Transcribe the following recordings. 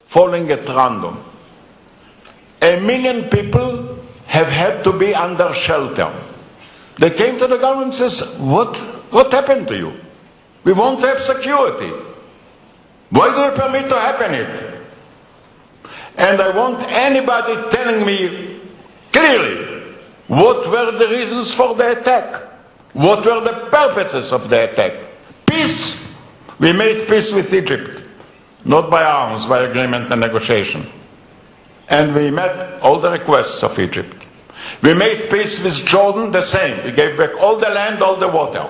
falling at random. 1 million people have had to be under shelter. They came to the government and says, what happened to you? We want to have security. Why do you permit to happen it? And I want anybody telling me clearly what were the reasons for the attack? What were the purposes of the attack? Peace. We made peace with Egypt. Not by arms, by agreement and negotiation. And we met all the requests of Egypt. We made peace with Jordan, the same. We gave back all the land, all the water.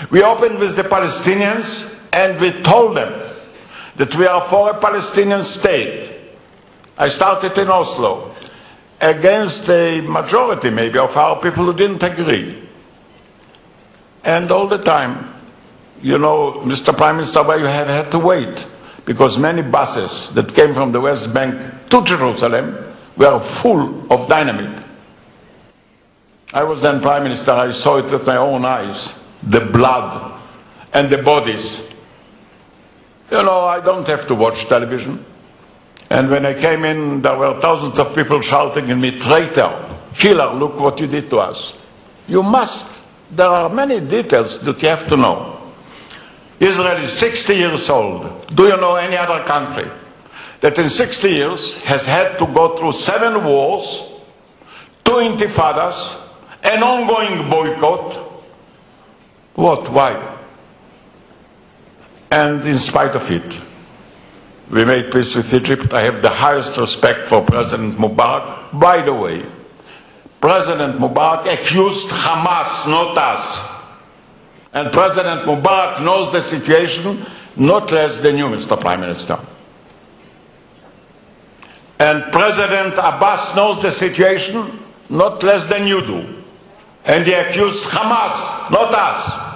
We opened with the Palestinians and we told them that we are for a Palestinian state. I started in Oslo against a majority maybe of our people who didn't agree. And all the time, you know, Mr. Prime Minister, you have had to wait because many buses that came from the West Bank to Jerusalem were full of dynamite. I was then Prime Minister, I saw it with my own eyes, the blood and the bodies. You know, I don't have to watch television. And when I came in, there were thousands of people shouting at me, traitor, killer, look what you did to us. You must. There are many details that you have to know. Israel is 60 years old. Do you know any other country that in 60 years has had to go through 7 wars, 2 intifadas, an ongoing boycott? What? Why? And in spite of it, we made peace with Egypt. I have the highest respect for President Mubarak. By the way, President Mubarak accused Hamas, not us. And President Mubarak knows the situation not less than you, Mr. Prime Minister. And President Abbas knows the situation not less than you do. And he accused Hamas, not us.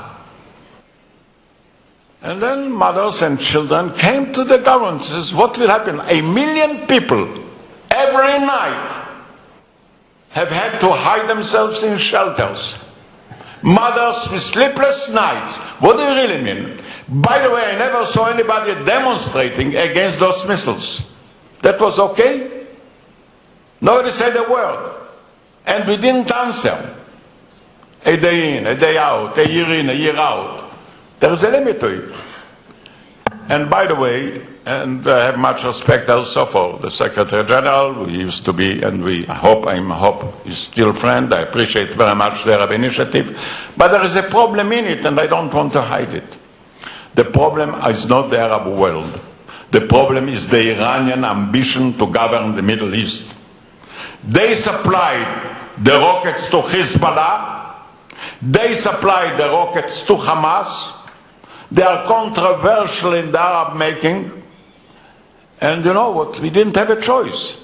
And then mothers and children came to the government and says, what will happen? 1 million people every night have had to hide themselves in shelters. Mothers with sleepless nights. What do you really mean? By the way, I never saw anybody demonstrating against those missiles. That was okay? Nobody said a word. And we didn't answer. A day in, a day out, a year in, a year out. There is a limit to it. And by the way, and I have much respect also for the Secretary General, who used to be, and I hope he's still a friend. I appreciate very much their initiative. But there is a problem in it, and I don't want to hide it. The problem is not the Arab world. The problem is the Iranian ambition to govern the Middle East. They supplied the rockets to Hezbollah. They supplied the rockets to Hamas. They are controversial in the Arab making. And you know what? We didn't have a choice.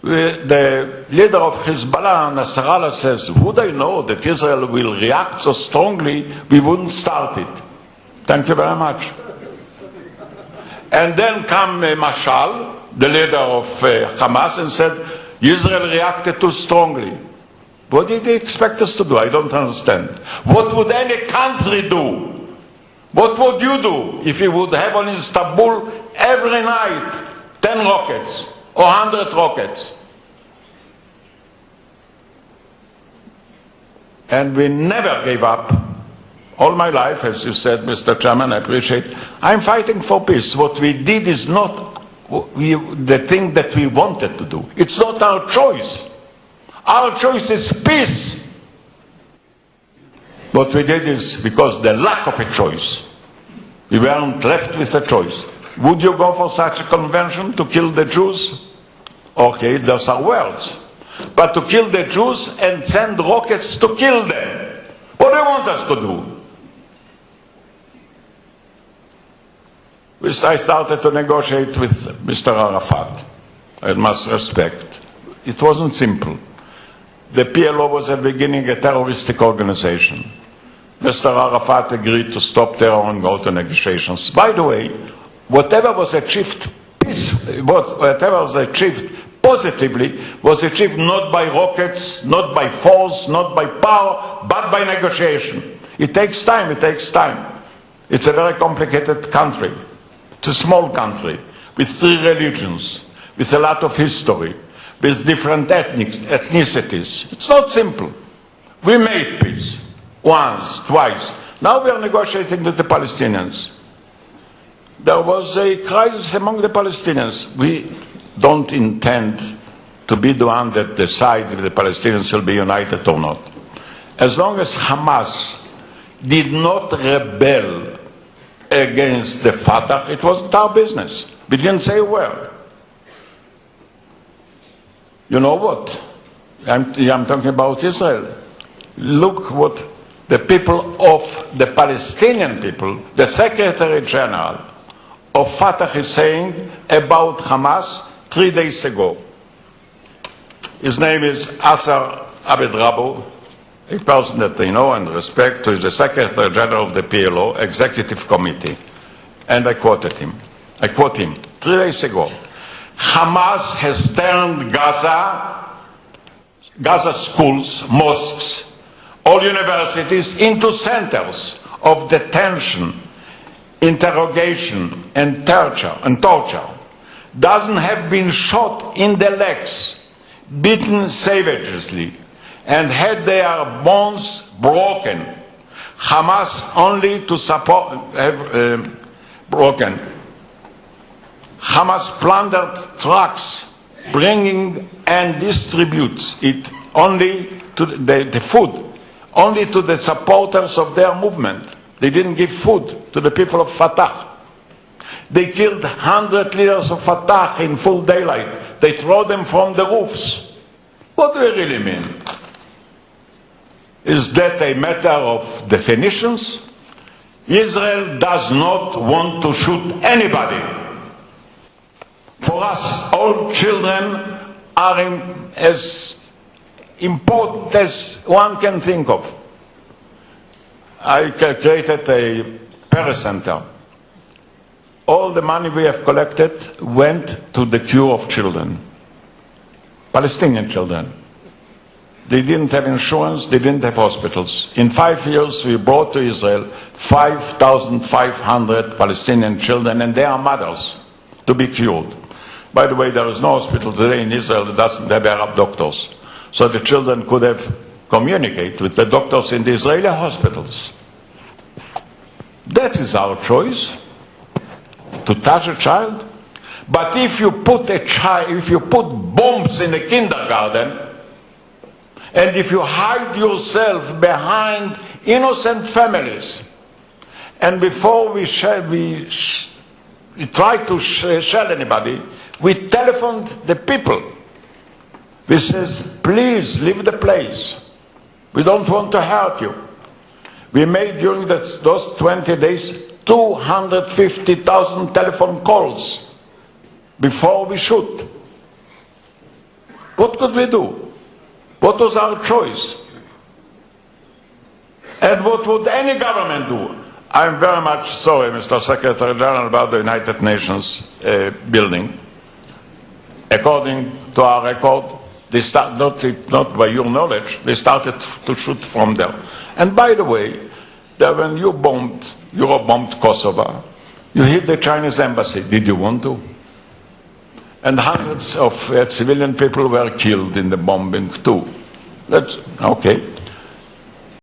The leader of Hezbollah, Nasrallah, says, would I know that Israel will react so strongly, we wouldn't start it. Thank you very much. And then come Mashal, the leader of Hamas, and said, Israel reacted too strongly. What did he expect us to do? I don't understand. What would any country do? What would you do if you would have on Istanbul every night 10 rockets or 100 rockets? And we never gave up. All my life, as you said, Mr. Chairman, I appreciate. I'm fighting for peace. What we did is not the thing that we wanted to do. It's not our choice. Our choice is peace. What we did is because the lack of a choice. We weren't left with a choice. Would you go for such a convention to kill the Jews? Okay, those are words. But to kill the Jews and send rockets to kill them. What do you want us to do? I started to negotiate with Mr. Arafat. I must respect. It wasn't simple. The PLO was at the beginning a terroristic organization. Mr. Arafat agreed to stop terror and go to negotiations. By the way, whatever was achieved positively was achieved not by rockets, not by force, not by power, but by negotiation. It takes time, it takes time. It's a very complicated country. It's a small country. with 3 religions, with a lot of history, with different ethnicities. It's not simple. We made peace once, twice. Now we are negotiating with the Palestinians. There was a crisis among the Palestinians. We don't intend to be the one that decides if the Palestinians will be united or not. As long as Hamas did not rebel against the Fatah, it wasn't our business. We didn't say a word. You know what? I'm talking about Israel. Look what the people of the Palestinian people, the Secretary General of Fatah is saying about Hamas 3 days ago. His name is Asser Abed-Rabo, a person that they know and respect, who is the Secretary General of the PLO Executive Committee. And I quote him 3 days ago. Hamas has turned Gaza schools, mosques, all universities into centers of detention, interrogation, and torture. Doesn't have been shot in the legs, beaten savagely, and had their bones broken. Hamas only to support broken. Hamas plundered trucks, bringing and distributes it only to the food, only to the supporters of their movement. They didn't give food to the people of Fatah. They killed 100 leaders of Fatah in full daylight. They throw them from the roofs. What do they really mean? Is that a matter of definitions? Israel does not want to shoot anybody. For us, all children are as important as one can think of. I created a Peres Center. All the money we have collected went to the cure of children, Palestinian children. They didn't have insurance, they didn't have hospitals. In 5 years, we brought to Israel 5,500 Palestinian children and their mothers to be cured. By the way, there is no hospital today in Israel that doesn't have Arab doctors. So the children could have communicate with the doctors in the Israeli hospitals. That is our choice, to touch a child. But if you put bombs in a kindergarten, and if you hide yourself behind innocent families, and before we try to shell anybody, we telephoned the people. We says, please leave the place. We don't want to hurt you. We made during those 20 days 250,000 telephone calls before we shoot. What could we do? What was our choice? And what would any government do? I'm very much sorry, Mr. Secretary General, about the United Nations building. According to our record, they start, not by your knowledge, they started to shoot from there. And by the way, when Europe bombed Kosovo, you hit the Chinese embassy. Did you want to? And hundreds of civilian people were killed in the bombing too. That's okay.